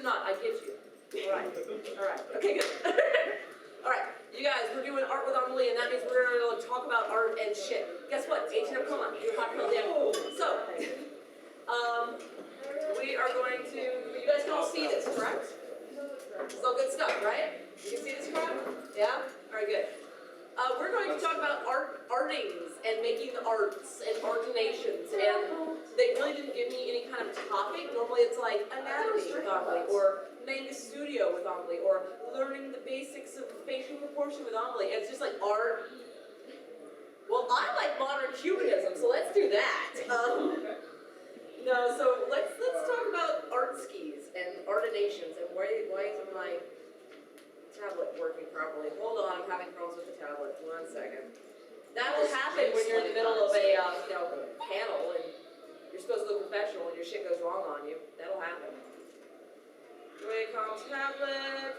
not, I get you. Alright, okay, good. Alright, you guys, we're doing art with Amelie, and that means we're going to talk about art and shit. Guess what? H&M, come on, you're hot girl damn. So, we are going to, you guys can all see this, correct? It's all good stuff, right? You can see this crap? Yeah? Alright, good. We're going to talk about artings and making the arts and artinations, and they really didn't give me any kind of topic. Normally it's like anatomy with Amelie, or manga studio with Amelie, or learning the basics of facial proportion with Amelie. And it's just like art. Well, I like modern Cubanism, so let's do that. No, so let's talk about art skis and artinations and why isn't my tablet working properly? Hold on, I'm having problems with the tablet. 1 second. That will happen when you're in the middle of a panel and you're supposed to look professional and your shit goes wrong on you. That'll happen. Wacom tablet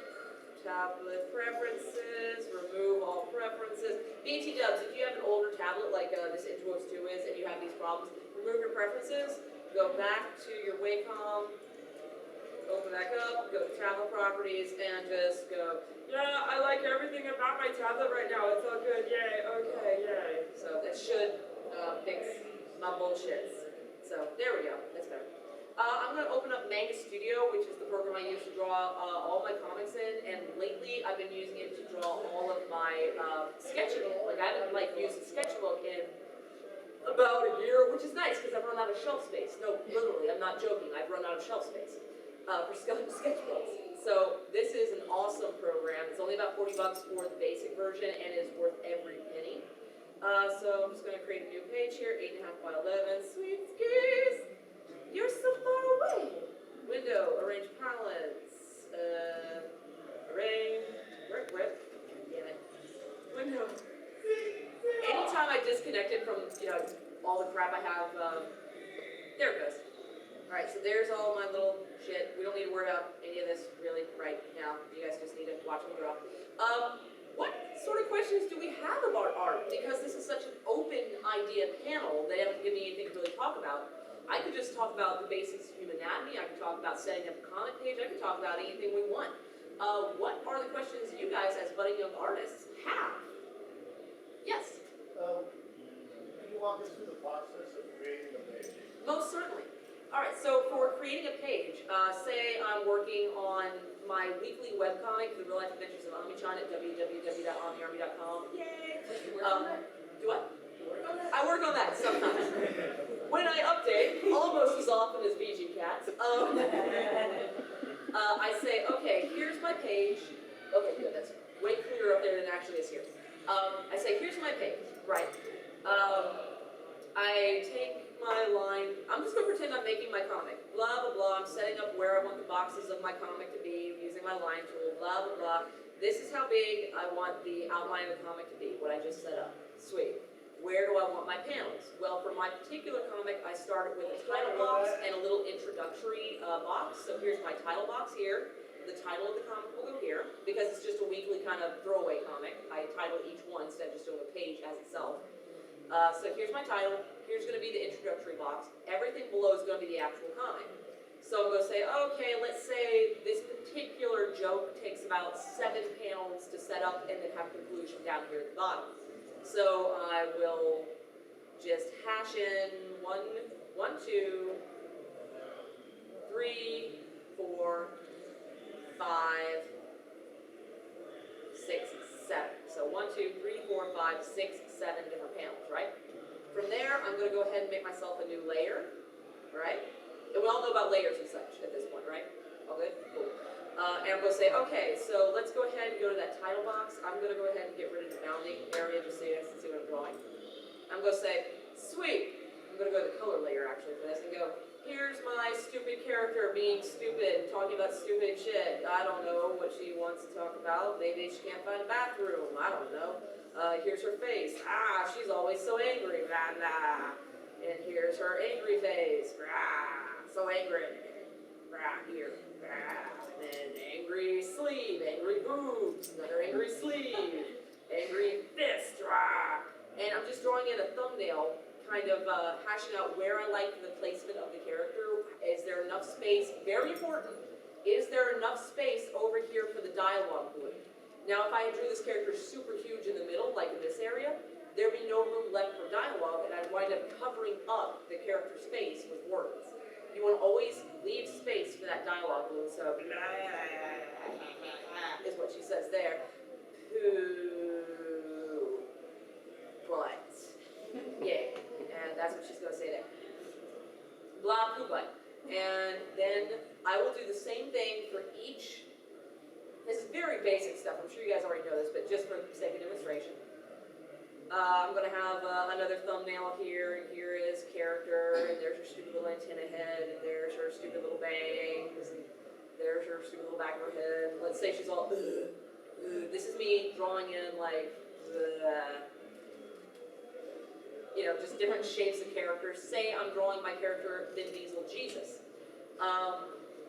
preferences, remove all preferences. BT dubs, if you have an older tablet like this Intuos 2 is and you have these problems, remove your preferences, go back to your Wacom, open back up, go to tablet properties, and just go, yeah, I like everything about my tablet right now, it's all good, yay, okay, yay. So that should fix my bullshits. So there we go, that's better. I'm going to open up Manga Studio, which is the program I use to draw all my comics in, and lately I've been using it to draw all of my sketching in. Like I haven't used a sketchbook in about a year, which is nice because I've run out of shelf space. No, literally, I'm not joking, I've run out of shelf space for sketchbooks. So this is an awesome program. It's only about 40 bucks for the basic version and is worth every penny. So I'm just going to create a new page here, 8.5 by 11. Sweet skis! You're so far away! Window, arrange palettes, arrange, rip, damn it. Window. Anytime I disconnect it from, all the crap I have, there it goes. Alright, so there's all my little shit. We don't need to worry about any of this really right now. You guys just need to watch me draw. What sort of questions do we have about art? Because this is such an open idea panel, they haven't given me anything to really talk about. I could just talk about the basics of human anatomy, I could talk about setting up a comic page, I could talk about anything we want. What are the questions you guys, as budding young artists, have? Yes? Can you walk us through the process of creating a page? Most certainly. Alright, so for creating a page, say I'm working on my weekly webcomic, The Real Life Adventures of Amichan at www.amiarmy.com. Yay! Do what? I work on that sometimes. When I update, almost as often as VG Cats, I say, okay, here's my page. Okay, good, that's way clearer up there than it actually is here. I say, here's my page, right? I take my line, I'm just going to pretend I'm making my comic, blah, blah, blah, I'm setting up where I want the boxes of my comic to be, using my line tool, blah, blah, blah. This is how big I want the outline of the comic to be, what I just set up. Sweet. Where do I want my panels? Well, for my particular comic, I started with a title box and a little introductory box. So here's my title box here. The title of the comic will go here, because it's just a weekly kind of throwaway comic. I title each one instead of just doing a page as itself. So here's my title, here's going to be the introductory box. Everything below is going to be the actual comic. So I'm going to say, okay, let's say this particular joke takes about 7 panels to set up and then have conclusion down here at the bottom. So I will just hash in 1, 2, 3, 4, 5, 6, 7. So 1, 2, 3, 4, 5, 6, 7 different panels, right? From there, I'm going to go ahead and make myself a new layer, right? And we all know about layers and such at this point, right? All good? Cool. And I'm going to say, okay, so let's go ahead and go to that title box. I'm going to go ahead and get rid of the bounding area just so you guys can see what I'm drawing. I'm going to say, sweet. I'm going to go to the color layer actually for this and go, here's my stupid character being stupid, talking about stupid shit. I don't know what she wants to talk about. Maybe she can't find a bathroom. I don't know. Here's her face. Ah, she's always so angry. Blah, blah. And here's her angry face. Blah, so angry. Blah, here. Blah. And then angry sleeve, angry boobs, another angry sleeve, angry fist. Blah. And I'm just drawing in a thumbnail, kind of hashing out where I like the placement of the character. Is there enough space? Very important. is there enough space over here for the dialogue glue? Now, if I drew this character super huge in the middle, like in this area, there'd be no room left for dialogue, and I'd wind up covering up the character's face with words. You want to always leave space for that dialogue glue, so is what she says there. Poo, butt. Yeah, and that's what she's going to say there. Blah, poo, butt. And then I will do the same thing for each. This is very basic stuff. I'm sure you guys already know this, but just for the sake of demonstration. I'm going to have another thumbnail here, and here is character, and there's her stupid little antenna head, and there's her stupid little bangs, and there's her stupid little back of her head. Let's say she's all, this is me drawing in like, you know, just different shapes of characters. Say I'm drawing my character Vin Diesel Jesus.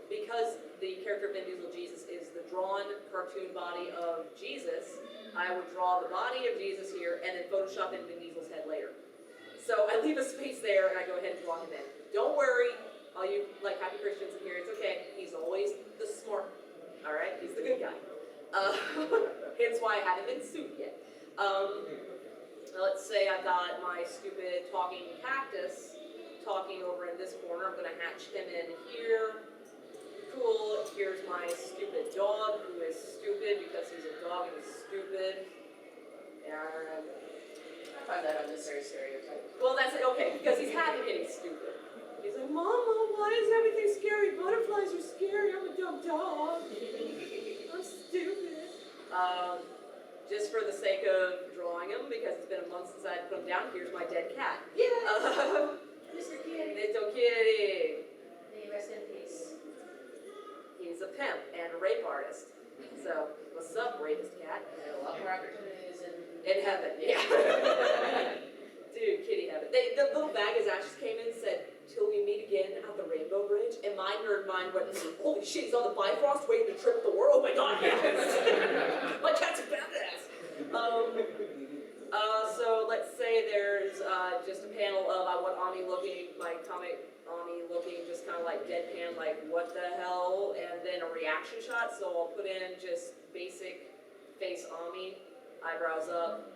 Because the character Vin Diesel Jesus is the drawn cartoon body of Jesus, I would draw the body of Jesus here and then Photoshop in Vin Diesel's head later. So I leave a space there and I go ahead and draw him in. Don't worry, all you like happy Christians in here, it's okay. He's always the smart, all right? He's the good guy. Hence why I haven't been sued yet. Let's say I've got my stupid talking cactus talking over in this corner. I'm gonna hatch him in here. Cool, here's my stupid dog, who is stupid because he's a dog and he's stupid. And I find that unnecessary stereotype. well, that's it, okay, because he's happy and he's stupid. He's like, Mama, why is everything scary? Butterflies are scary, I'm a dumb dog. I'm stupid. Just for the sake of drawing him, because it's been a month since I put him down, here's my dead cat. Yeah. Mr. Kitty. Little kitty. May you rest in peace. He's a pimp and a rape artist. So, what's up, rapist cat? There are a lot more opportunities In heaven, yeah. Dude, kitty heaven. The little bag as Ashes came in and said, till we meet again at the Rainbow Bridge, and my nerd mind went, holy shit, he's on the Bifrost waiting to trip the world. Oh my god, yes! My cat's a badass. So let's say there's just a panel of I want Ami looking, my comic Ami looking just kind of like deadpan, like what the hell, and then a reaction shot. So I'll put in just basic face Ami, eyebrows up,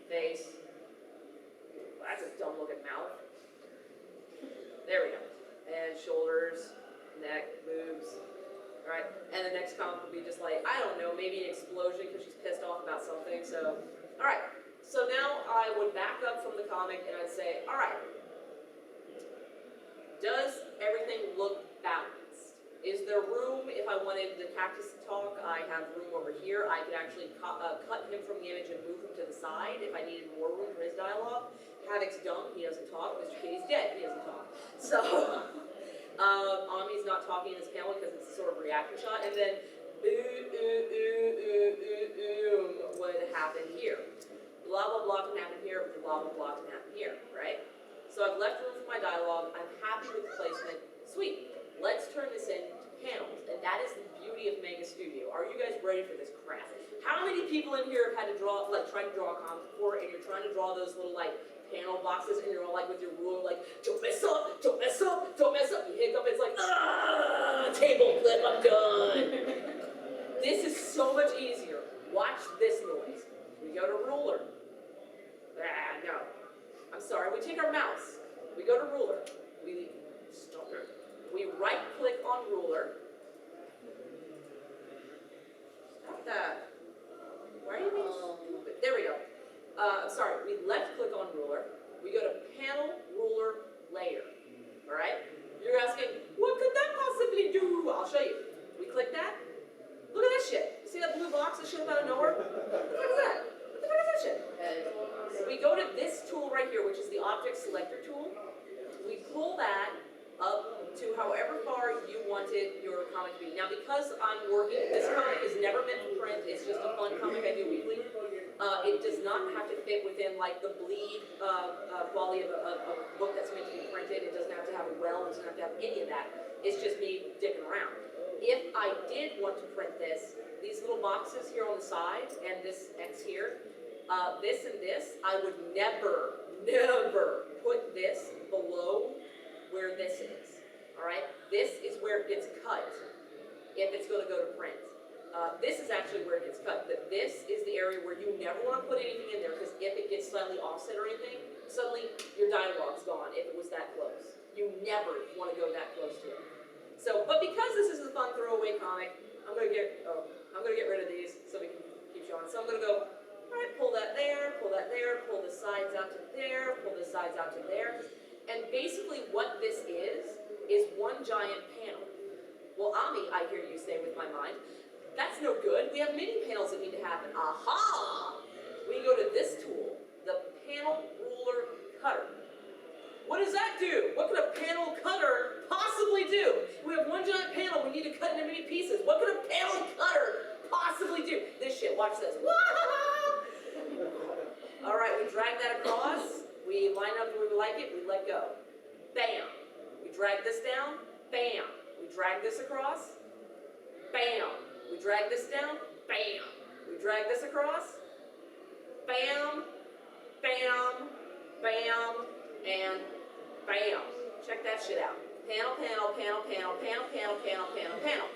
face. That's a dumb looking mouth. There we go. And shoulders, neck, boobs. All right. And the next comment will be just like, I don't know, maybe an explosion because she's pissed off about something. So, all right. So now I would back up from the comic and I'd say, all right, does everything look balanced? Is there room, if I wanted the cactus to talk, I have room over here. I could actually cut him from the image and move him to the side if I needed more room for his dialogue. Havoc's dumb, he doesn't talk. Mr. Kitty's dead, he doesn't talk. So, Ami's not talking in this panel because it's a sort of reaction shot. And then, would happen here. Blah, blah, blah can happen here, blah, blah, blah can happen here, right? So I've left room for my dialogue. I'm happy with the placement. Sweet. Let's turn this into panels, and that is the beauty of Mega Studio. Are you guys ready for this crap? How many people in here have had to draw, like, trying to draw a comic before, and you're trying to draw those little, like, panel boxes, and you're all, like, with your ruler, like, don't mess up, don't mess up, don't mess up. You hiccup, it's like, table flip, I'm done. This is so much easier. Watch this noise. We go to ruler. No. I'm sorry, we take our mouse. We go to ruler. We stop it. We right-click on ruler. Stop that. Why are you being stupid? There we go. I'm sorry, we left-click on ruler. We go to panel, ruler, layer. All right? You're asking, what could that possibly do? I'll show you. We click that. Look at that shit. You see that blue box that showed up out of nowhere? What the fuck is that? What the fuck is that shit? We go to this tool right here, which is the object selector tool. We pull that up to however far you wanted your comic to be. Now, because I'm working, this comic is never meant for print. It's just a fun comic I do weekly. It does not have to fit within like the bleed quality of a book that's meant to be printed. It doesn't have to have a well. It doesn't have to have any of that. It's just me dicking around. If I did want to print this, these little boxes here on the side and this X here, this and this, I would never put this below where this is. all right? This is where it gets cut if it's gonna go to print. This is actually where it gets cut, but this is the area where you never wanna put anything in there, because if it gets slightly offset or anything, suddenly your dialogue's gone if it was that close. You never wanna go that close to it. So, but because this is a fun throwaway comic, I'm gonna get rid of these so we can keep showing. So I'm gonna go, all right, pull that there, pull the sides out to there, pull the sides out to there. And basically what this is one giant panel. Well, Ami, I hear you say with my mind, that's no good. We have mini panels that need to happen. Aha! We go to this tool, the panel ruler cutter. What does that do? What could a panel cutter possibly do? We have one giant panel we need to cut into many pieces. What could a panel cutter possibly do? This shit, watch this. All right, we drag that across. We line up the way we like it. We let go. Bam. We drag this down. Bam. We drag this across. Bam. We drag this down. Bam. We drag this across. Bam. Bam. Bam. And bam. Check that shit out. Panel, panel, panel, panel, panel, panel, panel, panel, panel.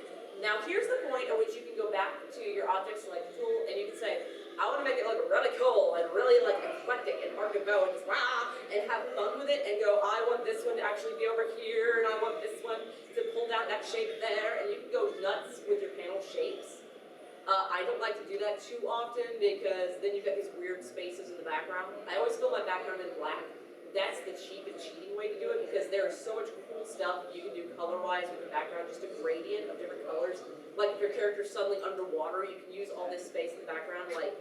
Now here's the point at which you can go back to your object select tool and you can say, I want to make it look really cool and really like eclectic and hard to go and just and have fun with it and go, I want this one to actually be over here and I want this one to pull down that shape there, and you can go nuts with your panel shapes. I don't like to do that too often because then you've got these weird spaces in the background. I always fill my background in black. That's the cheap and cheating way to do it because there is so much cool stuff you can do color-wise with the background, just a gradient of different colors. Like if your character's suddenly underwater, you can use all this space in the background, like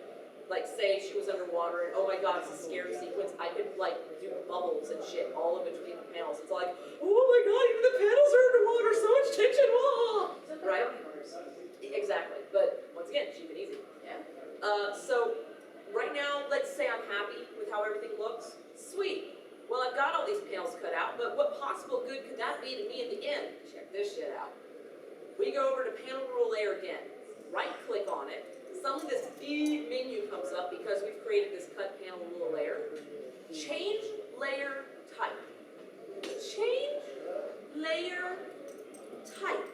say she was underwater and oh my god, it's a scary sequence. I could like do bubbles and shit all in between the panels. It's like, oh my god, even the panels are underwater, so much tension, whoa! Right? Exactly, but once again, cheap and easy. Yeah. So right now, let's say I'm happy with how everything looks. Sweet. Well, I've got all these panels cut out, but what possible good could that be to me in the end? Check this shit out. We go over to panel rule layer again. Right click on it. Suddenly this big menu comes up because we've created this cut panel rule layer. Change layer type. Change layer type.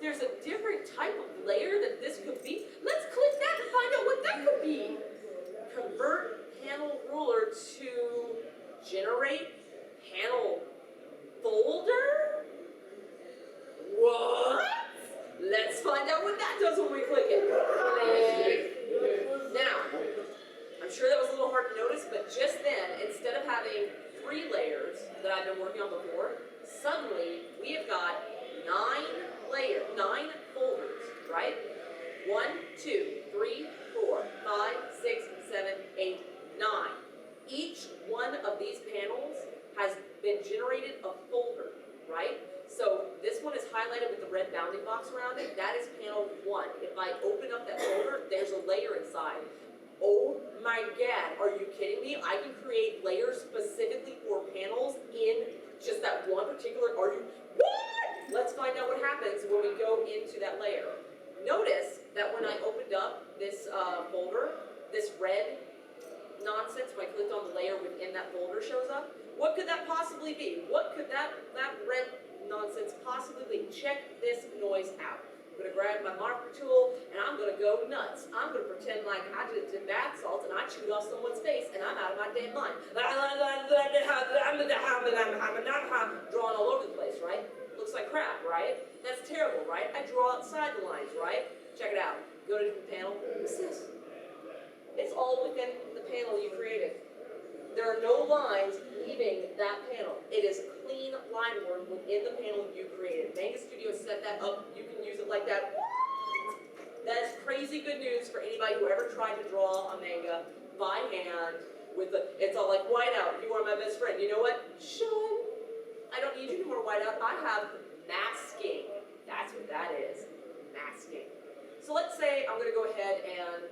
There's a different type of layer that this could be. Let's click that and find out what that could be. Convert panel ruler to generate panel folder? What? Let's find out what that does when we click it. Now, I'm sure that was a little hard to notice, but just then, instead of having 3 layers that I've been working on before, suddenly we have got 9 folders, right? 1, 2, 3, 4, 5, 6, 7, 8, 9. Each one of these panels has been generated a folder, right? So this one is highlighted with the red bounding box around it. That is panel 1. If I open up that folder, there's a layer inside. Oh my god, are you kidding me? I can create layers specifically for panels in just that one particular, what? Let's find out what happens when we go into that layer. Notice that when I opened up this folder, this red nonsense, when I clicked on the layer within that folder shows up. What could that possibly be? What could that red nonsense possibly be? Check this noise out. I'm gonna grab my marker tool and I'm gonna go nuts. I'm gonna pretend like I did bath salts and I chewed off someone's face and I'm out of my damn mind. Drawing all over the place, right? Looks like crap, right? That's terrible, right? I draw outside the lines, right? Check it out. Go to a different panel. What's this? It's all within the panel you created. There are no lines leaving that panel. It is clean line work within the panel you created. Manga Studio set that up. You can use it like that. That is crazy good news for anybody who ever tried to draw a manga by hand with the, it's all like whiteout. You are my best friend. You know what? Sean, I don't need you anymore, whiteout. I have masking. That's what that is. Masking. So let's say I'm gonna go ahead and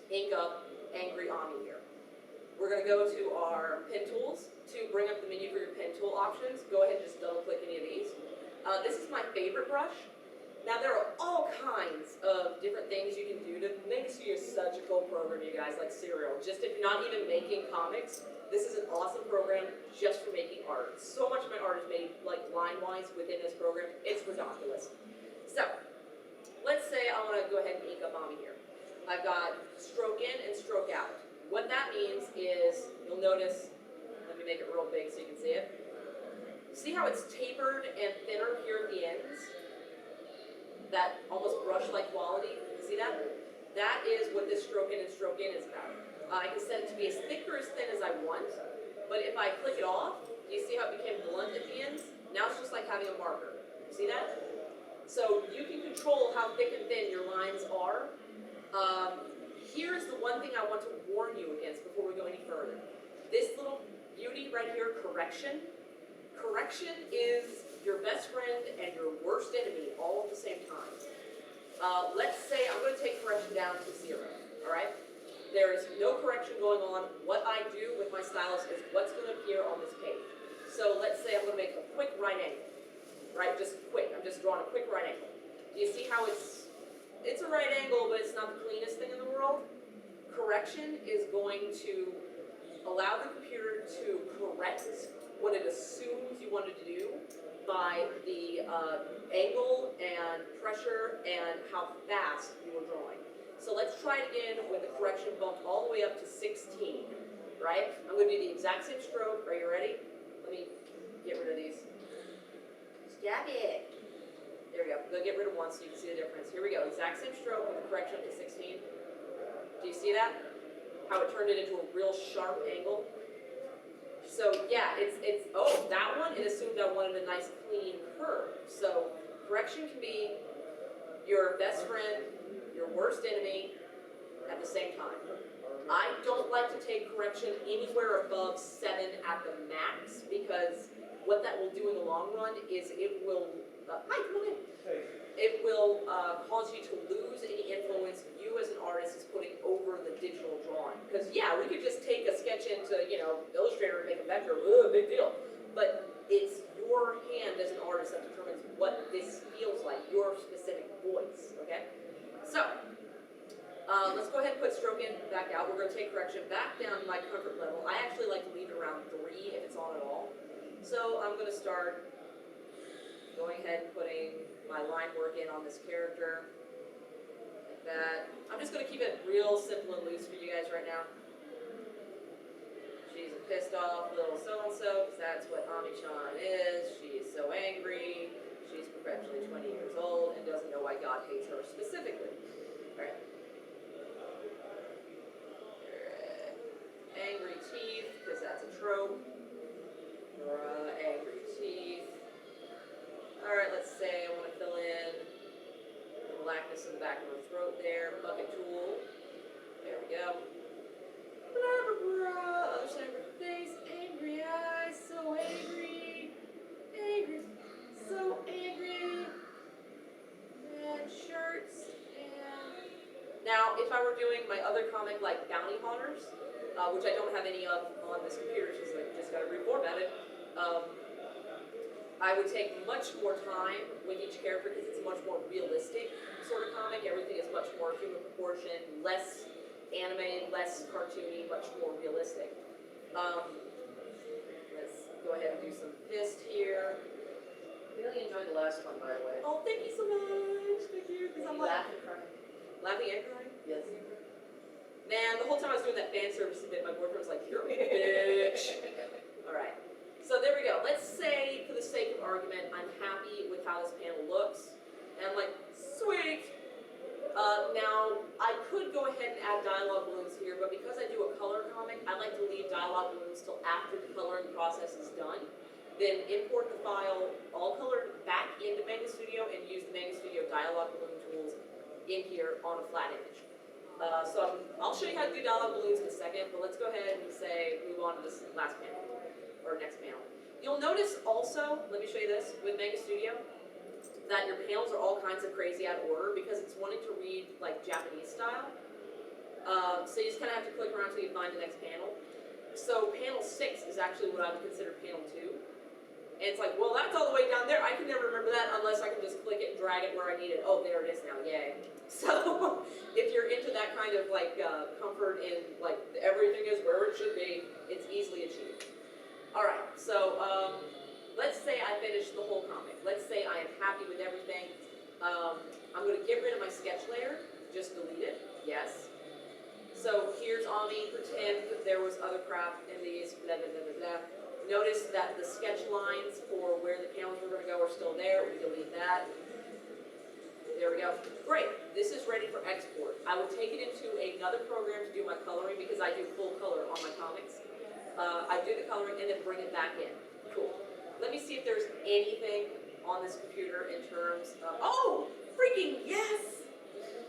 ink up Angry Ami here. We're going to go to our pen tools to bring up the menu for your pen tool options. Go ahead and just double click any of these. This is my favorite brush. Now there are all kinds of different things you can do to make Studio such a cool program, you guys, like Serial. Just if you're not even making comics, this is an awesome program just for making art. So much of my art is made like line-wise within this program. It's ridiculous. So, let's say I want to go ahead and ink up Ami here. I've got stroke in and stroke out. What that means is, you'll notice, let me make it real big so you can see it. See how it's tapered and thinner here at the ends? That almost brush-like quality, you see that? That is what this stroke in and stroke in is about. I can set it to be as thick or as thin as I want, but if I click it off, do you see how it became blunt at the ends? Now it's just like having a marker. See that? So you can control how thick and thin your lines are. Here's the one thing I want to warn you against before we go any further. This little beauty right here, correction. Correction is your best friend and your worst enemy all at the same time. Let's say I'm going to take correction down to 0, all right? There is no correction going on. What I do with my stylus is what's going to appear on this page. So let's say I'm going to make a quick right angle, right? Just quick. I'm just drawing a quick right angle. Do you see how it's a right angle, but it's not the cleanest thing in the world? Correction is going to allow the computer to correct what it assumes you wanted to do by the angle and pressure and how fast you were drawing. So let's try it again with the correction bumped all the way up to 16, right? I'm going to do the exact same stroke. Are you ready? Let me get rid of these. Stab it. There we go. I'm going to get rid of one so you can see the difference. Here we go. Exact same stroke with the correction up to 16. Do you see that? How it turned it into a real sharp angle? So yeah, oh, that one, it assumed I wanted a nice clean curve. So correction can be your best friend, your worst enemy at the same time. I don't like to take correction anywhere above 7 at the max because what that will do in the long run is it will, Mike, come in. It will cause you to lose any influence you as an artist is putting over the digital drawing. Because yeah, we could just take a sketch into, Illustrator and make a vector, big deal. But it's your hand as an artist that determines what this feels like, your specific voice, okay? So, let's go ahead and put stroke in, back out. We're going to take correction back down to my comfort level. I actually like to leave it around 3 if it's on at all. So I'm going to start going ahead and putting my line work in on this character, like that. I'm just going to keep it real simple and loose for you guys right now. She's a pissed off little so-and-so, because that's what Ushicon is. She's so angry. She's perpetually 20 years old and doesn't know why God hates her specifically. All right. Angry teeth, because that's a trope. Angry teeth. Alright, let's say I want to fill in the blackness in the back of her throat there. Bucket tool. There we go. Blah, blah, blah. Other side of her face. Angry eyes. So angry. Angry. So angry. And shirts. And now, if I were doing my other comic like Bounty Hunters, which I don't have any of on this computer, because I just got to reformat it, I would take much more time with each character because it's a much more realistic sort of comic. Everything is much more human proportion, less animated, less cartoony, much more realistic. Let's go ahead and do some fist here. Really enjoyed the last one, by the way. Oh, thank you so much. Thank you. Because I'm like Laughing laughing and crying. and crying. Yes. Man, the whole time I was doing that fan service bit, my boyfriend was like, "You're a bitch." All right. So there we go. Let's say, for the sake of argument, I'm happy with how this panel looks. And I'm like, sweet. Now, I could go ahead and add dialogue balloons here, but because I do a color comic, I like to leave dialogue balloons till after the coloring process is done. Then import the file, all colored, back into Manga Studio and use the Manga Studio dialogue balloon tools in here on a flat image. So I'll show you how to do dialogue balloons in a second, but let's go ahead and say move on to this last panel. Or next panel. You'll notice also, let me show you this, with Manga Studio, that your panels are all kinds of crazy out of order because it's wanting to read like Japanese style. So you just kind of have to click around until you find the next panel. So panel 6 is actually what I would consider panel 2. And it's like, well, that's all the way down there. I can never remember that unless I can just click it and drag drag it where I need it. Oh, there it is now, yay. So, if you're into that kind of like comfort in like everything is where it should be, it's easily achieved. Alright, so let's say I finished the whole comic. Let's say I am happy with everything. I'm going to get rid of my sketch layer, just delete it, yes. So here's Ami, pretend that there was other crap in these, blah, blah, blah, blah, blah. Notice that the sketch lines for where the panels are going to go are still there, we delete that. There we go. Great, this is ready for export. I will take it into another program to do my coloring because I do full color on my comics. I do the coloring and then bring it back in. Cool. Let me see if there's anything on this computer in terms of, oh, freaking yes!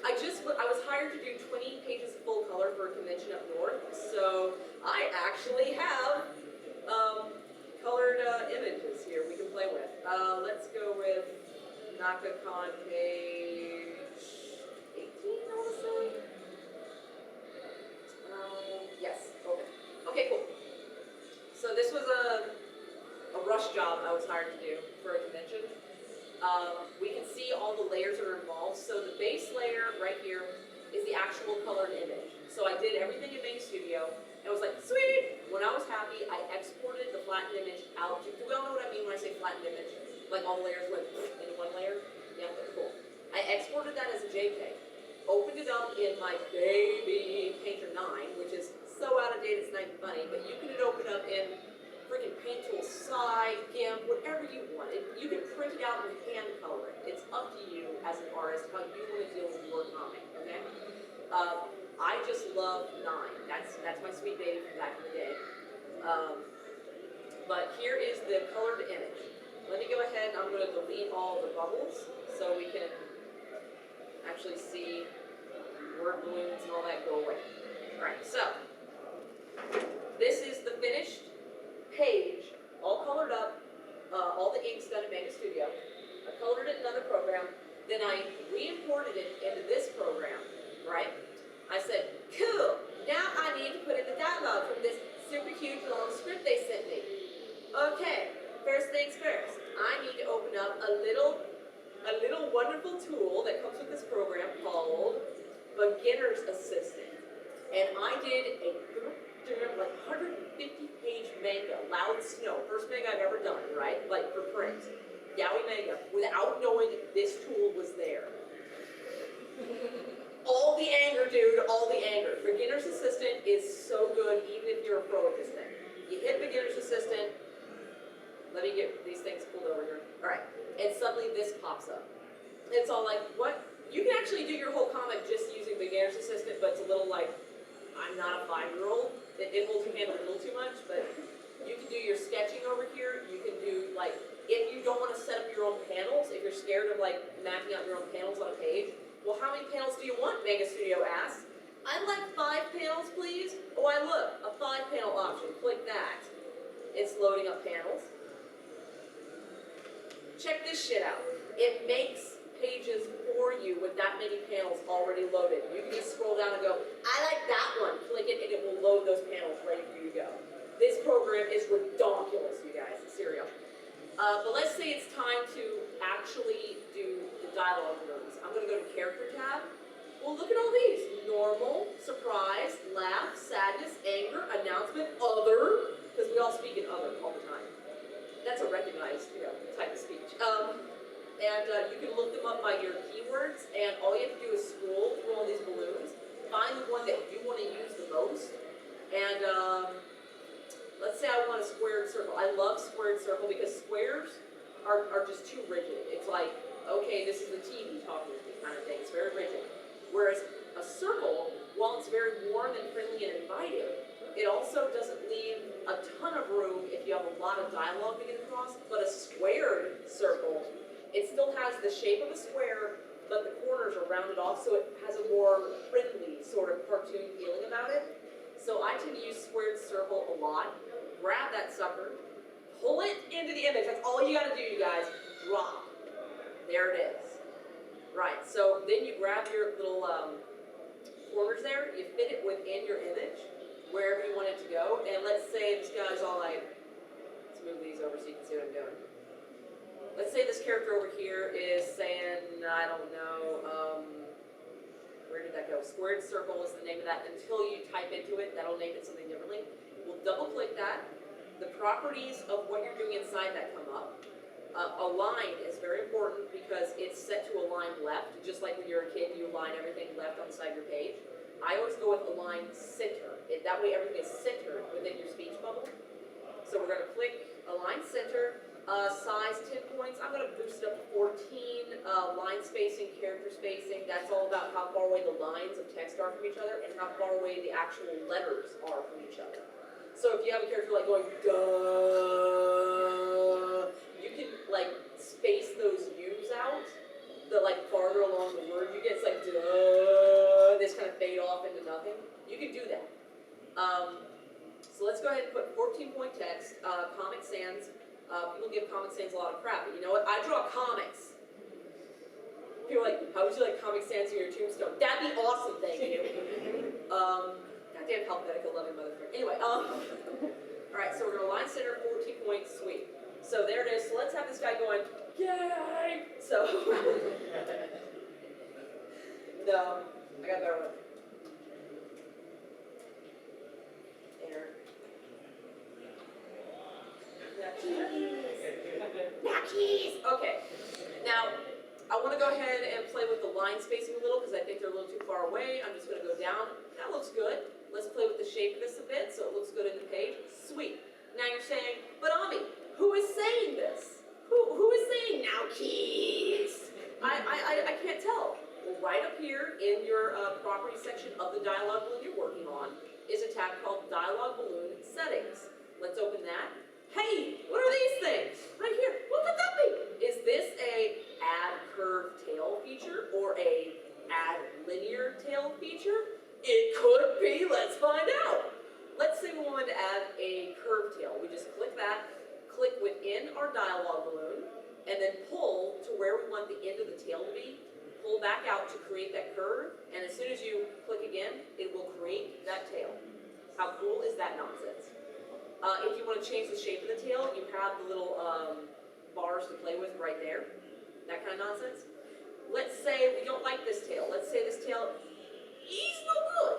I was hired to do 20 pages of full color for a convention up north, so I actually have colored images here we can play with. Let's go with NakaCon page 18, I want to say. Yes, okay. Okay, cool. So this was a rush job I was hired to do for a convention. We can see all the layers that are involved. So the base layer right here is the actual colored image. So I did everything in Mega Studio and was like, sweet! When I was happy, I exported the flattened image out to, do we all know what I mean when I say flattened image? Like all the layers went into one layer? Yeah, that's cool. I exported that as a JPEG, opened it up in my baby Painter 9, which is so out of date it's not even funny, but you can open up in freaking Paint Tool, Sci, GIMP, whatever you want. You can print it out and hand color it. It's up to you as an artist how you want to deal with your comic, okay? I just love 9. That's my sweet baby from back in the day. But here is the colored image. Let me go ahead and I'm going to delete all the bubbles so we can actually see word balloons and all that go away. Alright, so this is the finished page, all colored up, all the ink's done in Mega Studio. I colored it in another program, then I re-imported it into this program, right? I said, cool, now I need to put in the dialogue from this super huge long script they sent me. Okay, first things first, I need to open up a little wonderful tool that comes with this program called Beginner's Assistant. And I did a like 150-page manga, Loud Snow, first manga I've ever done, right? Like for print, yaoi manga, without knowing this tool was there. All the anger, dude, all the anger. Beginner's Assistant is so good, even if you're a pro at this thing. You hit Beginner's Assistant, let me get these things pulled over here. All right, and suddenly this pops up. It's all like, what? You can actually do your whole comic just using Beginner's Assistant, but it's a little like, I'm not a 5-year-old. It holds your hand a little too much, but you can do your sketching over here. You can do, like, if you don't want to set up your own panels, if you're scared of, like, mapping out your own panels on a page, well, how many panels do you want, Mega Studio asks. I'd like 5 panels, please. Oh, look, a 5-panel option. Click that. It's loading up panels. Check this shit out. It makes pages for you with that many panels already loaded. You can just scroll down and go, I like that one. Click it and it will load those panels ready for you to go. This program is redonkulous, you guys. Serial. But let's say it's time to actually do the dialogue modes. I'm going to go to Character tab. Well, look at all these. Normal, surprise, laugh, sadness, anger, announcement, other, because we all speak in other all the time. That's a recognized, type of speech. You can look them up by your keywords, and all you have to do is scroll through all these balloons, find the one that you want to use the most, and let's say I want a squared circle. I love squared circle because squares are just too rigid. It's like, okay, this is the TV talking to me kind of thing. It's very rigid. Whereas a circle, while it's very warm and friendly and inviting, it also doesn't leave a ton of room if you have a lot of dialogue to get across. But a squared circle, it still has the shape of a square, but the corners are rounded off, so it has a more friendly sort of cartoon feeling about it. So I tend to use squared circle a lot. Grab that sucker, pull it into the image. That's all you gotta do, you guys. Drop. There it is. Right, so then you grab your little corners there, you fit it within your image, wherever you want it to go, and let's say this guy's all like, let's move these over so you can see what I'm doing. Let's say this character over here is saying, I don't know, where did that go? Squared circle is the name of that. Until you type into it, that'll name it something differently. We'll double click that. The properties of what you're doing inside that come up. Align is very important because it's set to align left, just like when you're a kid, you align everything left on the side of your page. I always go with align center. That way everything is centered within your speech bubble. So we're going to click align center, size 10 points. I'm going to boost it up to 14. Line spacing, character spacing, that's all about how far away the lines of text are from each other and how far away the actual letters are from each other. So if you have a character like going, duh, you can like space those U's out, the like farther along the word you get, it's like, duh, this kind of fade off into nothing. You can do that. So let's go ahead and put 14-point text, Comic Sans. People give Comic Sans a lot of crap, but you know what? I draw comics. People are like, how would you like Comic Sans in your tombstone? That'd be awesome, thank you. Goddamn Helvetica loving motherfucker. Anyway, alright, so we're gonna line center, 14-point, sweet. So there it is. So let's have this guy going, yay! So, no, I got a better one. Enter. Now keys! Okay. Now, I want to go ahead and play with the line spacing a little because I think they're a little too far away. I'm just going to go down. That looks good. Let's play with the shape of this a bit so it looks good in the page. Sweet. Now you're saying, but Ami, who is saying this? Who is saying now keys? I can't tell. Well, right up here in your property section of the dialogue balloon you're working on is a tab called Dialogue Balloon Settings. Let's open that. Hey, what are these things? Right here. What could that be? Is this a add curved tail feature or a add linear tail feature? It could be. Let's find out. Let's say we wanted to add a curved tail. We just click that, click within our dialogue balloon, and then pull to where we want the end of the tail to be. Pull back out to create that curve, and as soon as you click again, it will create that tail. How cool is that nonsense? If you want to change the shape of the tail, you have the little bars to play with right there. That kind of nonsense. Let's say we don't like this tail. Let's say this tail is no good.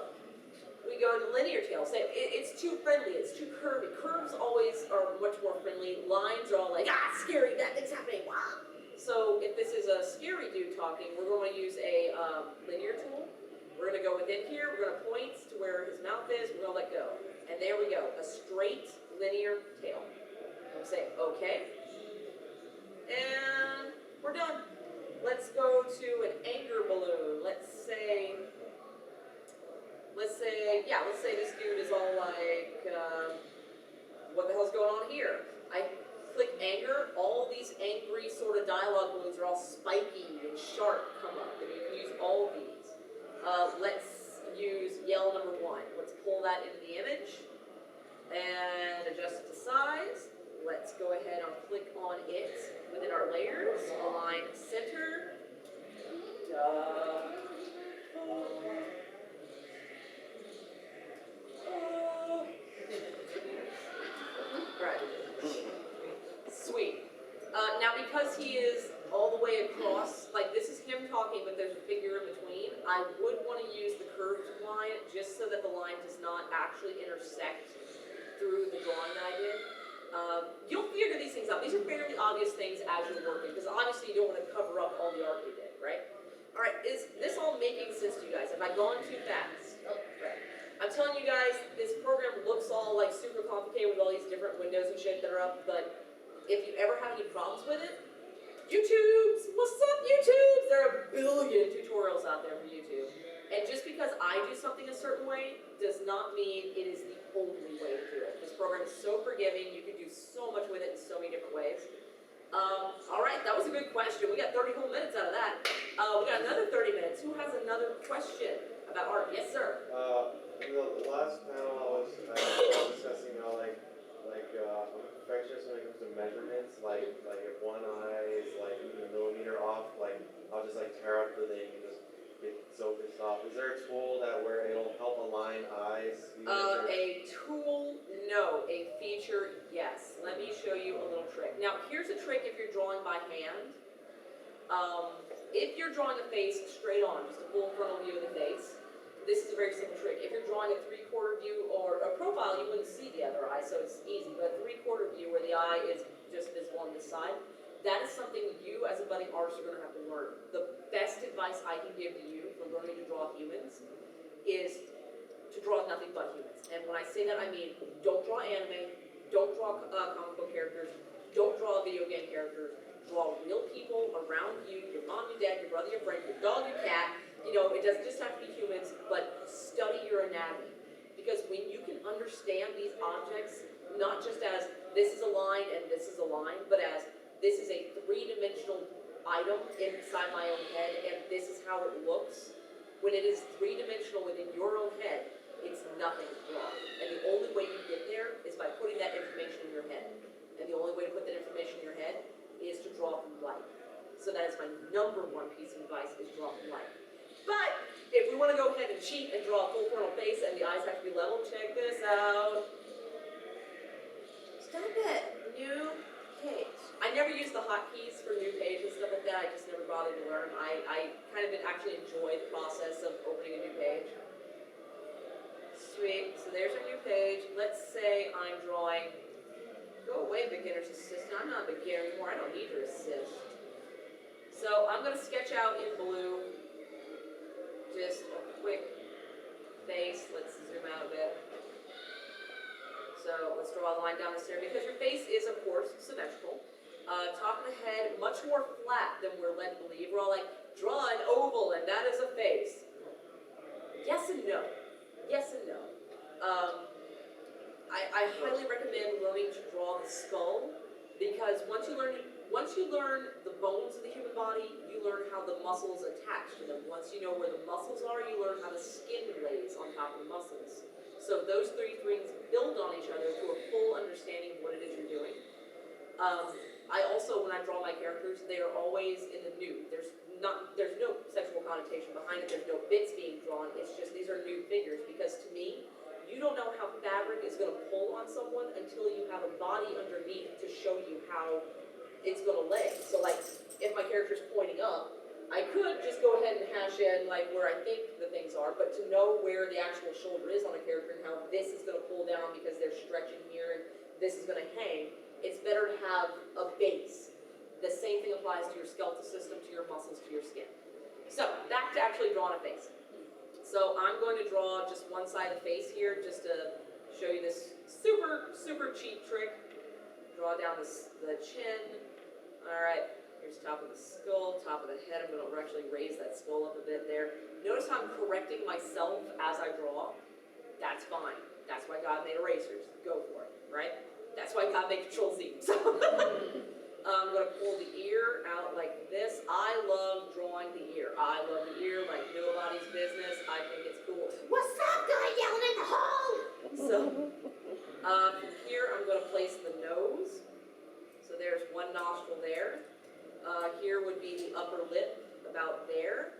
We go to linear tail. Say it's too friendly. It's too curvy. Curves always are much more friendly. Lines are all like, scary, that thing's happening. Wow. So if this is a scary dude talking, we're going to use a linear tool. We're going to go within here. We're going to point to where his mouth is. We're going to let go. And there we go, a straight linear tail. We'll say, okay. And we're done. Let's go to an anger balloon. Let's say this dude is all like, what the hell's going on here? I click anger, all these angry sort of dialogue balloons are all spiky and sharp come up, and you can use all of these. Let's use yell number 1. Let's pull that into the image and adjust it to size. Let's go ahead and click on it within our layers, align center. Right. Sweet. Now because he is all the way across, like this is him talking, but there's a figure in between, I would want to use the curved line just so that the line does not actually intersect through the drawing that I did. You'll figure these things out. These are fairly obvious things as you're working, because obviously you don't want to cover up all the art you did, right? All right, is this all making sense to you guys? Have I gone too fast? Oh, right. I'm telling you guys, this program looks all like super complicated with all these different windows and shit that are up, but if you ever have any problems with it, YouTubes! What's up, YouTubes? There are a billion tutorials out there for YouTube. And just because I do something a certain way does not mean it is the only way to do it. This program is so forgiving. You can do so much with it in so many different ways. All right, that was a good question. We got 30 whole minutes out of that. We got another 30 minutes. Who has another question about art? Yes, sir. The last panel I was discussing how I'm a perfectionist when it comes to measurements. Like if one eye is like a millimeter off, like I'll just like tear up the thing and just get so pissed off. Is there a tool where it'll help align eyes? A tool, no. A feature, yes. Let me show you a little trick. Now, here's a trick if you're drawing by hand. If you're drawing a face straight on, just a full frontal view of the face, this is a very simple trick. If you're drawing a 3/4 view or a profile, you wouldn't see the other eye, so it's easy. But a 3/4 view where the eye is just visible on this side, that is something you as a budding artist are going to have to learn. The best advice I can give to you for learning to draw humans is to draw nothing but humans. And when I say that, I mean don't draw anime, don't draw comic book characters, don't draw video game characters. Draw real people around you, your mom, your dad, your brother, your friend, your dog, your cat. You know, it doesn't just have to be humans, but study your anatomy. Because when you can understand these objects, not just as this is a line and this is a line, but as this is a three-dimensional item inside my own head and this is how it looks. When it is three-dimensional within your own head, it's nothing to draw. And the only way you get there is by putting that information in your head. And the only way to put that information in your head is to draw from light. So that is my number one piece of advice, is draw from light. But if we want to go ahead and cheat and draw a full frontal face and the eyes have to be level, check this out. Stop it. New page. I never use the hotkeys for new page and stuff like that. I just never bothered to learn. I kind of actually enjoy the process of opening a new page. Sweet. So there's our new page. Let's say I'm drawing. Go away, beginner's assistant. I'm not a beginner anymore. I don't need your assist. So I'm going to sketch out in blue just a quick face. Let's zoom out a bit. So let's draw a line down the center because your face is, of course, symmetrical. Top of the head, much more flat than we're led to believe. We're all like, draw an oval and that is a face. Yes and no. Yes and no. I highly recommend learning to draw the skull because once you learn the bones of the human body, you learn how the muscles attach to them. Once you know where the muscles are, you learn how the skin lays on top of the muscles. So those three things build on each other to a full understanding of what it is you're doing. I also, when I draw my characters, they are always in the nude. There's no sexual connotation behind it. There's no bits being drawn. It's just these are nude figures because to me, you don't know how fabric is going to pull on someone until you have a body underneath to show you how it's going to lay. So like, if my character's pointing up, I could just go ahead and hash in like where I think the things are, but to know where the actual shoulder is on a character and how this is going to pull down because they're stretching here and this is going to hang, it's better to have a base. The same thing applies to your skeletal system, to your muscles, to your skin. So, back to actually drawing a face. So I'm going to draw just one side of the face here just to show you this super, super cheap trick. Draw down the chin. Alright, here's top of the skull, top of the head. I'm going to actually raise that skull up a bit there. Notice how I'm correcting myself as I draw. That's fine. That's why God made erasers. Go for it, right? That's why God made Control-Z. So I'm going to pull the ear out like this. I love drawing the ear. I love the ear like nobody's business. I think it's cool. What's up, guy yelling in the hall? So from here, I'm going to place the nose. So there's one nostril there. Here would be the upper lip, about there.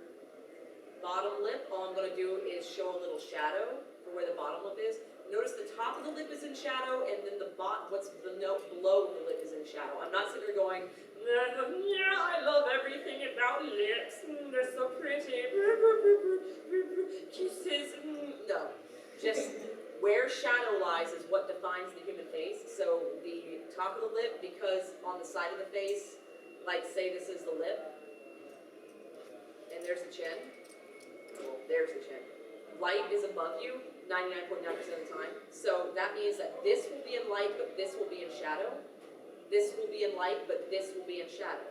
Bottom lip, all I'm going to do is show a little shadow for where the bottom lip is. Notice the top of the lip is in shadow, and then what's below the lip is in shadow. I'm not sitting there going, yeah, I love everything about lips. They're so pretty. Kisses. No. Just where shadow lies is what defines the human face. So the top of the lip, because on the side of the face, like say this is the lip, and there's the chin. Well, there's the chin. Light is above you 99.9% of the time. So that means that this will be in light, but this will be in shadow. This will be in light, but this will be in shadow.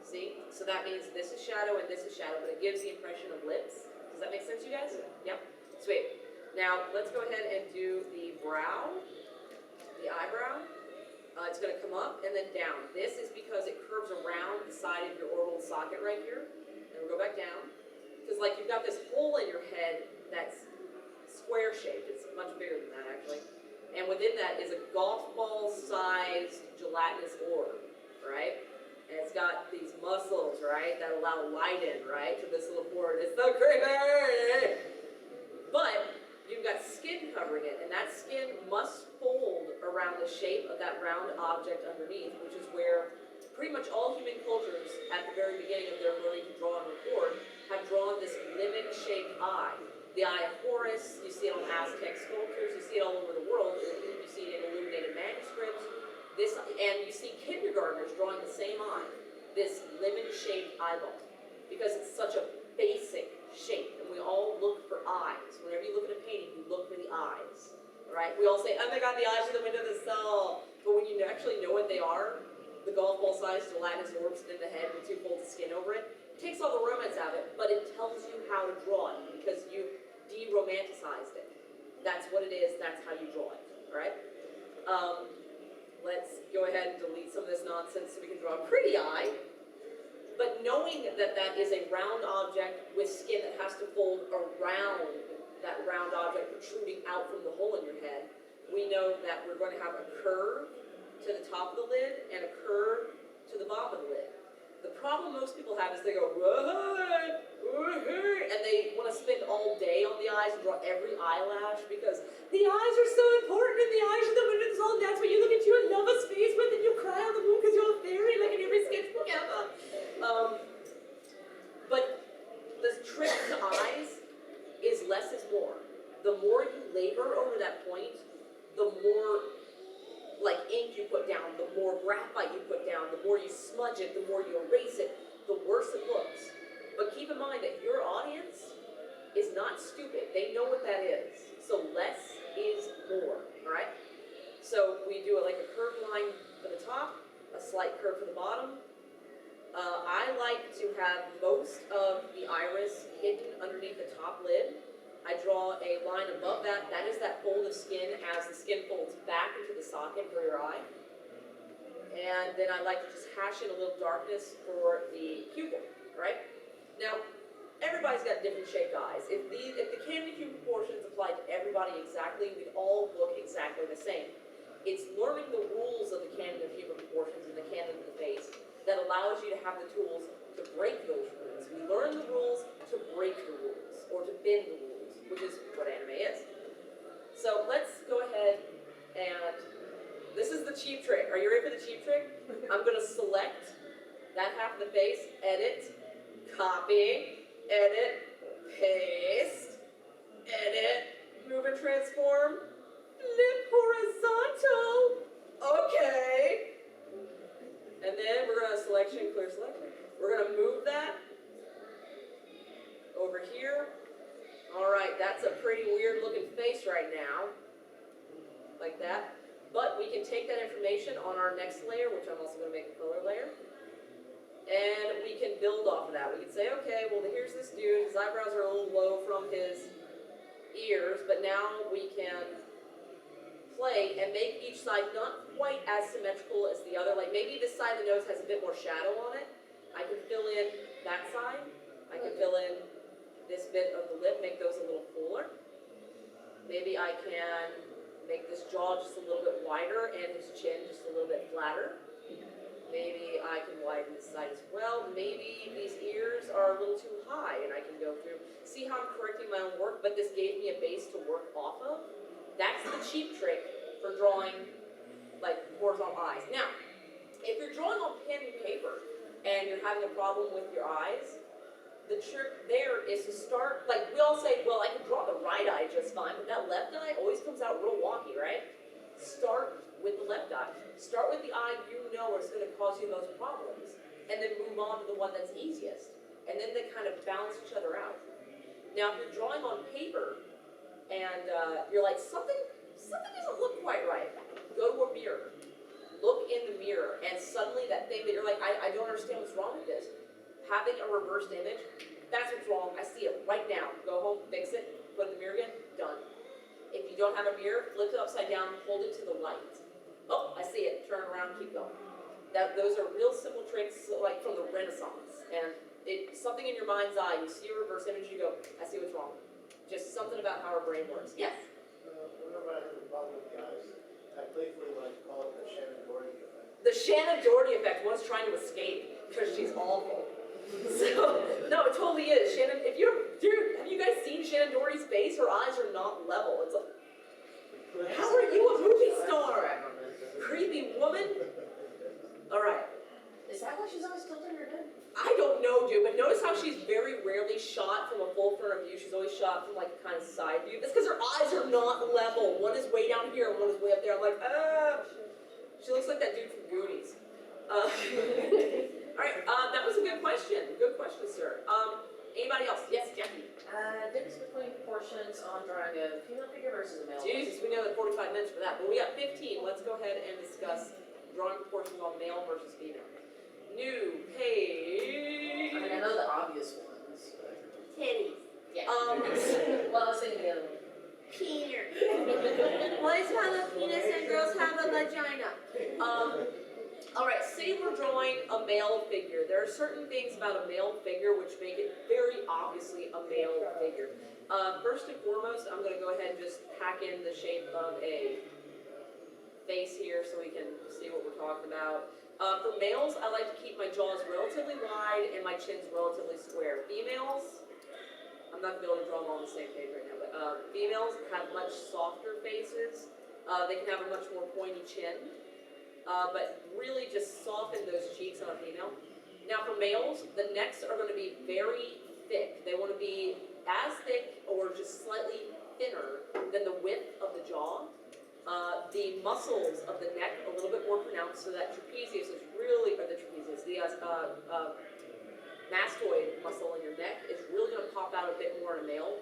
See? So that means this is shadow and this is shadow, but it gives the impression of lips. Does that make sense, you guys? Yep. Sweet. Now, let's go ahead and do the brow, the eyebrow. It's going to come up and then down. This is because it curves around the side of your orbital socket right here. And we'll go back down. Because like you've got this hole in your head that's square shaped. It's much bigger than that actually. And within that is a golf ball sized gelatinous orb, right? And it's got these muscles, right, that allow light in, right, to this little port. It's so creepy! But you've got skin covering it, and that skin must fold around the shape of that round object underneath, which is where pretty much all human cultures at the very beginning of their learning to draw and record have drawn this lemon-shaped eye. The eye of Horus, you see it on Aztec sculptures, you see it all over the world, you see it in illuminated manuscripts. And you see kindergartners drawing the same eye, this lemon-shaped eyeball, because it's such a basic shape, and we all look for eyes. Whenever you look at a painting, you look for the eyes, right? We all say, oh my God, the eyes are the window of the soul. But when you actually know what they are, the golf ball sized gelatinous orbs in the head with 2 folds of skin over it, takes all the romance out of it, but it tells you how to draw it because you de-romanticized it. That's what it is, that's how you draw it, all right? Let's go ahead and delete some of this nonsense so we can draw a pretty eye. But knowing that that is a round object with skin that has to fold around that round object protruding out from the hole in your head, we know that we're going to have a curve to the top of the lid and a curve to the bottom of the lid. The problem most people have is they go, and they want to spend all day on the eyes and draw every eyelash because the eyes are so important and the eyes are the window of the soul, and that's what you look into and love a space with and you cry on the moon because you're a fairy like in every sketchbook ever. But the trick to eyes is less is more. The more you labor over that point, the more like ink you put down, the more graphite you put down, the more you smudge it, the more you erase it, the worse it looks. But keep in mind that your audience is not stupid. They know what that is. So less is more, all right? So we do like a curved line for the top, a slight curve for the bottom. I like to have most of the iris hidden underneath the top lid. I draw a line above that. That is that fold of skin as the skin folds back into the socket for your eye. And then I like to just hash in a little darkness for the pupil, right? Now, everybody's got different shaped eyes. If the canon of human proportions applied to everybody exactly, we'd all look exactly the same. It's learning the rules of the canon of human proportions and the canon of the face that allows you to have the tools to break those rules. We learn the rules to break the rules, or to bend the rules, which is what anime is. So let's go ahead and, this is the cheap trick. Are you ready for the cheap trick? I'm gonna select that half of the face, edit, copy, edit, paste, edit, move and transform, flip horizontal, okay. And then we're gonna selection, clear selection. We're gonna move that over here. All right, that's a pretty weird looking face right now, like that. But we can take that information on our next layer, which I'm also gonna make a color layer, and we can build off of that. We can say, okay, well here's this dude, his eyebrows are a little low from his ears, but now we can play and make each side not quite as symmetrical as the other. Like maybe this side of the nose has a bit more shadow on it. I can fill in that side. I can fill in this bit of the lip, make those a little fuller. Maybe I can make this jaw just a little bit wider and his chin just a little bit flatter. Maybe I can widen this side as well. Maybe these ears are a little too high and I can go through. See how I'm correcting my own work, but this gave me a base to work off of? That's the cheap trick for drawing like horizontal eyes. Now, if you're drawing on pen and paper and you're having a problem with your eyes, the trick there is to start, like we all say, well, I can draw the right eye just fine, but that left eye always comes out real wonky, right? Start with the left eye. Start with the eye you know is going to cause you those problems, and then move on to the one that's easiest. And then they kind of balance each other out. Now, if you're drawing on paper, and you're like, something doesn't look quite right, go to a mirror. Look in the mirror, and suddenly that thing that you're like, I don't understand what's wrong with this. Having a reversed image, that's what's wrong. I see it right now. Go home, fix it, put it in the mirror again, done. If you don't have a mirror, flip it upside down, hold it to the light. Oh, I see it, turn around, keep going. Those are real simple tricks, like from the Renaissance. And it's something in your mind's eye, you see a reverse image, you go, I see what's wrong. Just something about how our brain works. Yes? Whenever I have a problem with the eyes, I playfully like to call it the Shannon Doherty effect. The Shannon Doherty effect, one's trying to escape because she's awful. So, no, it totally is. Shannon, have you guys seen Shannon Doherty's face? Her eyes are not level. It's like, how are you a movie star? Creepy woman. All right. she's very rarely shot from a full front view. She's always shot from like a kind of side view. That's because her eyes are not level. One is way down here and one is way up there. I'm like, she looks like that dude from Goonies. All right, that was a good question. Good question, sir. Anybody else? Yes, Jackie. Difference between proportions on drawing a female figure versus a male. Jesus, we know that 45 minutes for that, but we got 15. Let's go ahead and discuss drawing proportions on male versus female. New page. I mean, I know the obvious ones, but. Titties. Yeah. Well, I was thinking the other one. Peter. Boys have a penis and girls have a vagina. All right, say we're drawing a male figure. There are certain things about a male figure which make it very obviously a male figure. First and foremost, I'm going to go ahead and just hack in the shape of a face here so we can see what we're talking about. For males, I like to keep my jaws relatively wide and my chins relatively square. Females, I'm not going to be able to draw them all on the same page right now, but females have much softer faces. They can have a much more pointy chin. But really just soften those cheeks on a female. Now for males, the necks are going to be very thick. They want to be as thick or just slightly thinner than the width of the jaw. The muscles of the neck a little bit more pronounced, so that trapezius is really, or the trapezius, the mastoid muscle in your neck is really going to pop out a bit more in a male.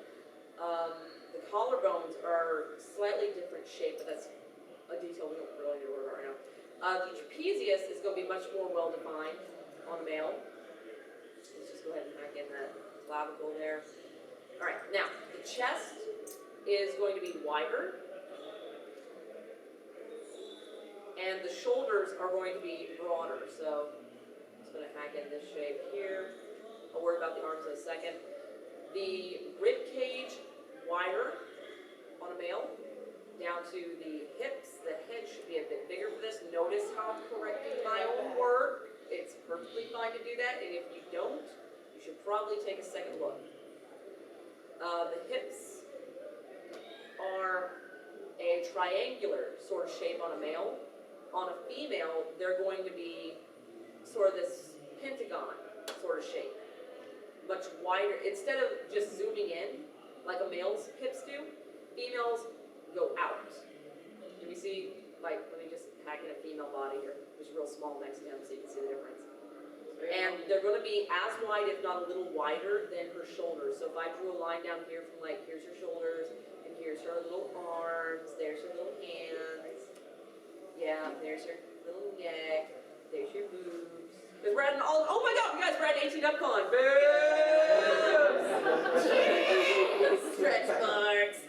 The collarbones are slightly different shape, but that's a detail we don't really need to worry about right now. The trapezius is going to be much more well-defined on a male. Let's just go ahead and hack in that clavicle there. All right, now, the chest is going to be wider. And the shoulders are going to be broader. So, I'm just going to hack in this shape here. I'll worry about the arms in a second. The rib cage, wider on a male. Down to the hips, the head should be a bit bigger for this. Notice how I'm correcting my own work. It's perfectly fine to do that, and if you don't, you should probably take a second look. The hips are a triangular sort of shape on a male. On a female, they're going to be sort of this pentagon sort of shape. Much wider. Instead of just zooming in, like a male's hips do, females go out. Can you see, like, let me just hack in a female body here, which is real small next to him so you can see the difference. And they're going to be as wide, if not a little wider, than her shoulders. So if I drew a line down here from like, here's her shoulders, and here's her little arms, there's her little hands, yeah, there's her little neck, there's your boobs. Because we're at an oh my god, you guys, we're at 18 UpCon. Boobs! Stretch marks.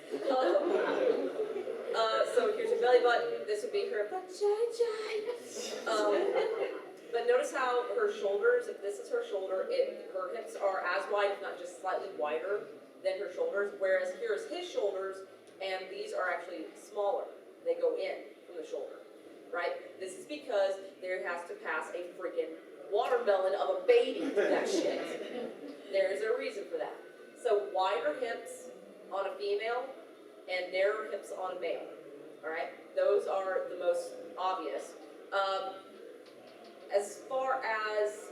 So here's your belly button. This would be her vagina. But notice how her shoulders, if this is her shoulder, her hips are as wide, if not just slightly wider than her shoulders, whereas here's his shoulders, and these are actually smaller. They go in from the shoulder, right? This is because there has to pass a freaking watermelon of a baby through that shit. There is a reason for that. So wider hips on a female, and narrower hips on a male. All right, those are the most obvious. As far as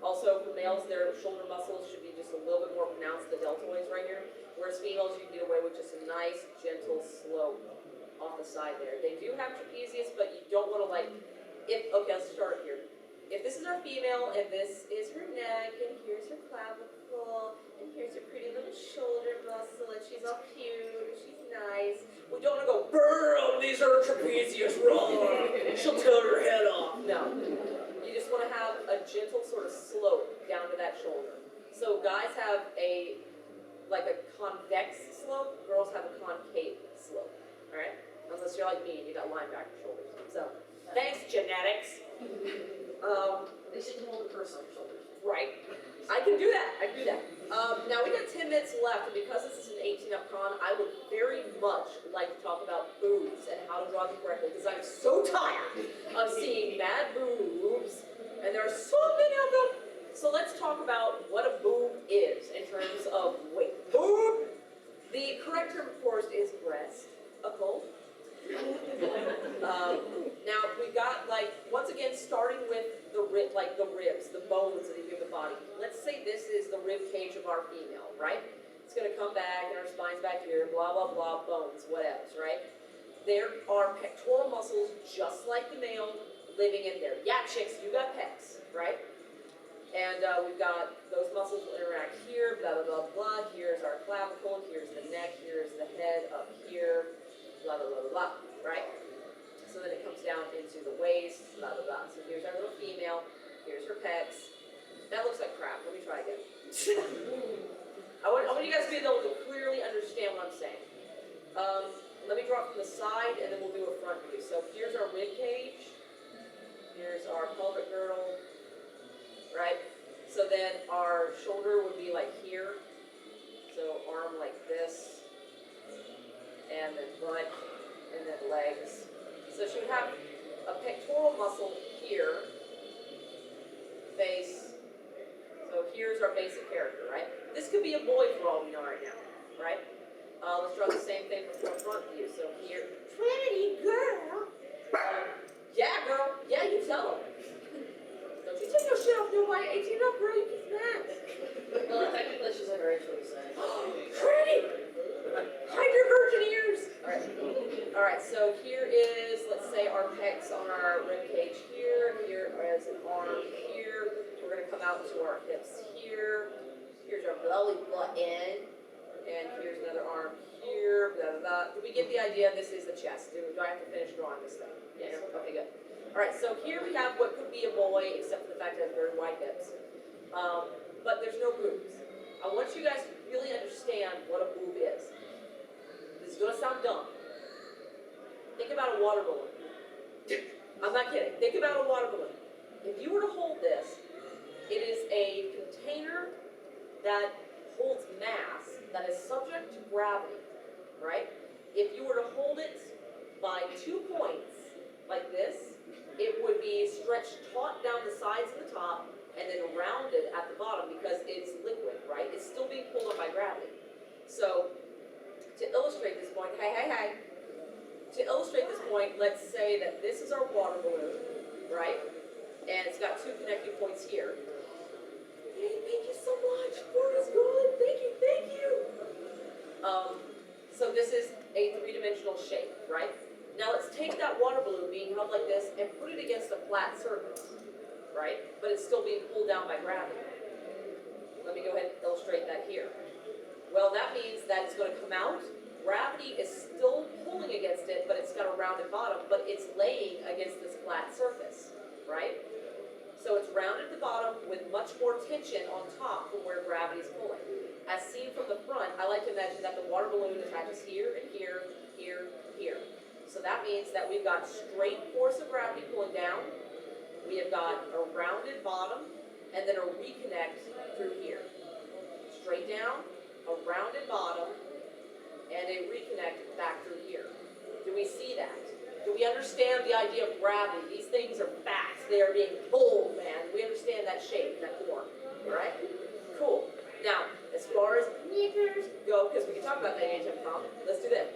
also for males, their shoulder muscles should be just a little bit more pronounced, the deltoids right here. Whereas females, you can get away with just a nice, gentle slope off the side there. They do have trapezius, but you don't want to like, okay, let's start here. If this is our female, and this is her neck, and here's her clavicle, and here's her pretty little shoulder muscle, and she's all cute, and she's nice. We don't want to go, burn, these are trapezius, raw. She'll tear her head off. No. You just want to have a gentle sort of slope down to that shoulder. So guys have a convex slope, girls have a concave slope, all right? Unless you're like me and you got linebacker shoulders. So, thanks, genetics. They should hold a purse on your shoulders. Right. I can do that. Now we got 10 minutes left, and because this is an 18 UpCon, I would very much like to talk about boobs and how to draw them correctly, because I'm so tired of seeing bad boobs, and there are so many of them. So let's talk about what a boob is in terms of weight. Boob! The correct term, of course, is breast. Now we've got once again starting with the ribs, the bones that you give the body. Let's say this is the rib cage of our female, right? It's gonna come back and our spine's back here, blah, blah, blah, bones, whatevs, right? There are pectoral muscles just like the male living in there. Yeah, chicks, you got pecs, right? And we've got those muscles will interact here, blah, blah, blah, blah. Here's our clavicle, here's the neck, here's the head up here, blah, blah, blah, blah, blah, right? So then it comes down into the waist, blah, blah, blah. So here's our little female, here's her pecs. That looks like crap, let me try again. I want you guys to be able to clearly understand what I'm saying. Let me draw it from the side and then we'll do a front view. So here's our rib cage, here's our pelvic girdle, right? So then our shoulder would be like here, so arm like this, and then butt, and then legs. So she would have a pectoral muscle here, face. So here's our basic character, right? This could be a boy for all we know right now, right? Let's draw the same thing from the front view. So here, Trinity, girl. Yeah, girl. Yeah, you tell them. Don't you take your shit off nobody 18 up, girl. You kiss that. Well, technically she's under age 26. Trinity! Hide your virgin ears! Alright, so here is, let's say, our pecs on our rib cage here. Here is an arm here. We're going to come out to our hips here. Here's our belly button. And here's another arm here. Blah, blah, blah. Do we get the idea? This is the chest. Do I have to finish drawing this thing? Yes. Okay, good. Alright, so here we have what could be a boy, except for the fact that it has very wide hips. But there's no boobs. I want you guys to really understand what a boob is. This is going to sound dumb. Think about a water balloon. I'm not kidding. Think about a water balloon. If you were to hold this, it is a container that holds mass that is subject to gravity, right? If you were to hold it by 2 points, like this, it would be stretched taut down the sides and the top, and then rounded at the bottom because it's liquid, right? It's still being pulled up by gravity. So, to illustrate this point, hey. To illustrate this point, let's say that this is our water balloon, right? And it's got 2 connecting points here. Hey, thank you so much. Word is good. Thank you. So this is a 3-dimensional shape, right? Now let's take that water balloon being held like this and put it against a flat surface, right? But it's still being pulled down by gravity. Let me go ahead and illustrate that here. Well, that means that it's going to come out. Gravity is still pulling against it, but it's got a rounded bottom, but it's laying against this flat surface, right? So it's rounded at the bottom with much more tension on top from where gravity is pulling. As seen from the front, I like to imagine that the water balloon attaches here and here, here, here. So that means that we've got straight force of gravity pulling down, we have got a rounded bottom, and then a reconnect through here. Straight down, a rounded bottom, and a reconnect back through here. Do we see that? Do we understand the idea of gravity? These things are facts. They are being pulled, man. We understand that shape, that form, right? Cool. Now, as far as meters go, because we can talk about that anytime, Tom, let's do that.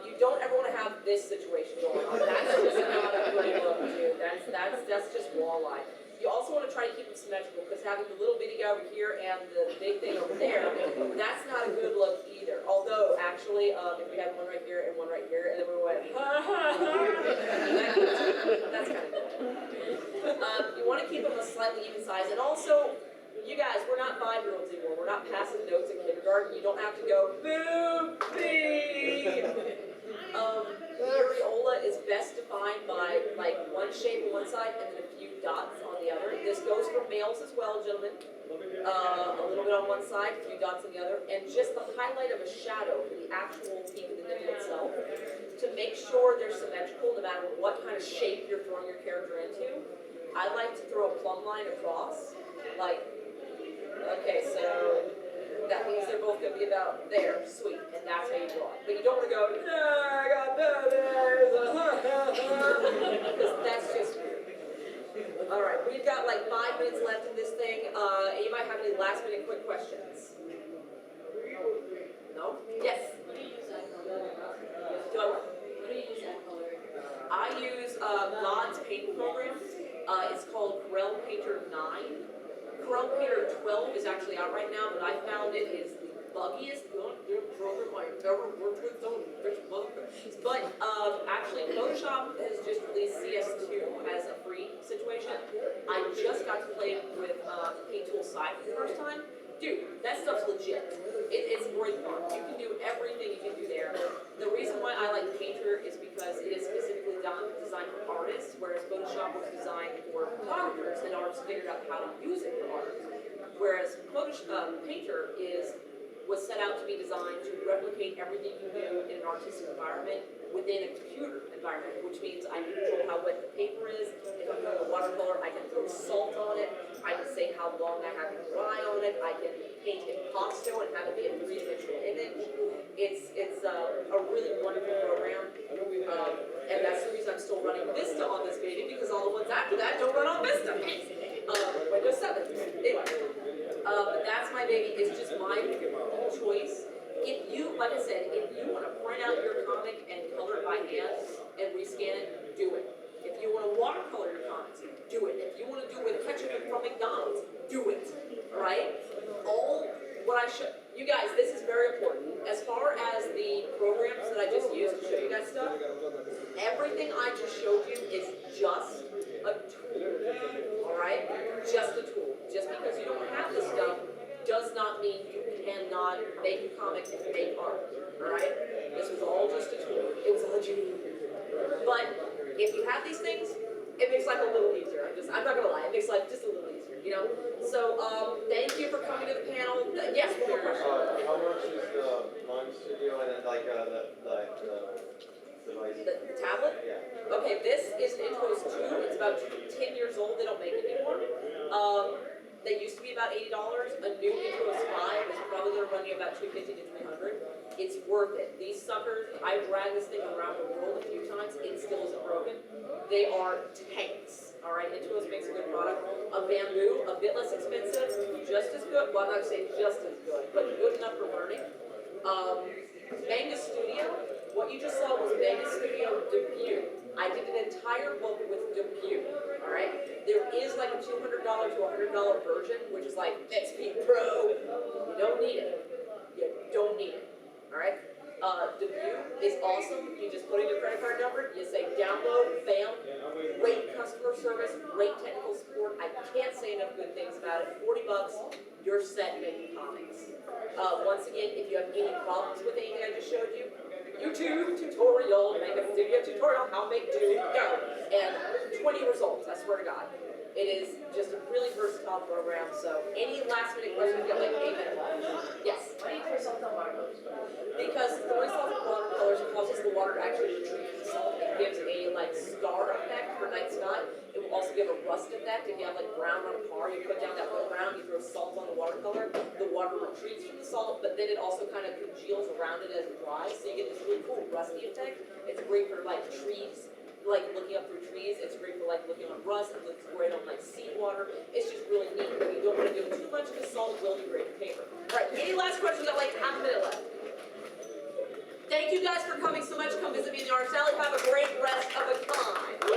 You don't ever want to have this situation going on. That's just not a good look, dude. That's just walleye. You also want to try to keep them symmetrical, because having the little bitty guy over here and the big thing over there, that's not a good look either. Although, actually, if we had one right here and one right here, and then we went, that's kind of good. You want to keep them a slightly even size. And also, you guys, we're not 5-year-olds anymore. We're not passing notes in kindergarten. You don't have to go, boopy. The areola is best defined by like one shape on one side and then a few dots on the other. This goes for males as well, gentlemen. A little bit on one side, a few dots on the other, and just the highlight of a shadow for the actual peak of the nipple itself to make sure they're symmetrical no matter what kind of shape you're throwing your character into. I like to throw a plumb line across, like, okay, so that means they're both going to be about there, sweet, and that's how you draw it. But you don't want to go, I got because that's just weird. All right, we've got like 5 minutes left in this thing. Anybody have any last minute quick questions? No? Yes? What do you use that color? Do I what? What do you use that color? I use God's paint program. It's called Corel Painter 9. Chrome Painter 12 is actually out right now, but I found it is the buggiest goddamn program I've ever worked with. Don't bitch motherfucker. But actually, Photoshop has just released CS2 as a free situation. I just got to play with Paint Tool Side for the first time. Dude, that stuff's legit. It's great fun. You can do everything you can do there. The reason why I like Painter is because it is specifically designed for artists, whereas Photoshop was designed for photographers, and artists figured out how to use it for art. Whereas Painter was set out to be designed to replicate everything you do in an artistic environment within a computer environment, which means I can control how wet the paper is. If I'm doing a watercolor, I can throw salt on it. I can say how long I have it dry on it. I can paint impasto and have it be a three-dimensional image. It's a really wonderful program, and that's the reason I'm still running Vista on this baby, because all the ones after that don't run on Vista. Windows 7. Anyway, that's my baby. It's just my choice. If you, like I said, if you want to print out your comic and color it by hand and rescan it, do it. If you want to watercolor your comics, do it. If you want to do it with ketchup from McDonald's, do it. Alright? You guys, this is very important. As far as the programs that I just used to show you guys stuff, everything I just showed you is just a tool. Alright? Just a tool. Just because you don't have this stuff does not mean you cannot make a comic and make art. Alright? This was all just a tool. It was all But if you have these things, it makes life a little easier. I'm not gonna lie, it makes life just a little easier, you know? So, thank you for coming to the panel. Yes, one more question. How much is the Mime Studio and then like the device? The tablet? Yeah. Okay, this is an Intros 2. It's about 10 years old. They don't make it anymore. They used to be about $80. A new Intros 5 is probably gonna run you about $250 to $300. It's worth it. These suckers, I dragged this thing around the world a few times. It still isn't broken. They are tanks. All right, Intros makes a good product. A Bamboo, a bit less expensive, just as good. Well, I'm not saying just as good, but good enough for learning. Manga Studio. What you just saw was Manga Studio Debut. I did an entire book with Debut. All right. There is like a $200 to $100 version, which is like XP Pro. You don't need it. You don't need it. All right. Debut is awesome. You just put in your credit card number, you say download, bam, great customer service, great technical support. I can't say enough good things about it. $40, you're set making comics. Once again, if you have any problems with anything I just showed you, YouTube tutorial, make a studio tutorial, how make do, go. And 20 results, I swear to God. It is just a really versatile program, so any last minute questions, you got like 8 minutes. Yes? Why do you put salt on watercolors? Because the way salt on watercolors causes the water to actually retrieve the salt. It gives a like star effect for night sky. It will also give a rust effect. If you have like brown on a car, you put down that wet brown, you throw salt on the watercolor, the water retreats from the salt, but then it also kind of congeals around it as it dries, so you get this really cool rusty effect. It's great for like trees. Like looking up through trees, it's great for like looking on rust, it looks great on like seawater. It's just really neat, but you don't want to do too much of the salt will degrade the paper. Alright, any last questions? We've got like half a minute left. Thank you guys for coming so much. Come visit me in the art alley. Have a great rest of the time.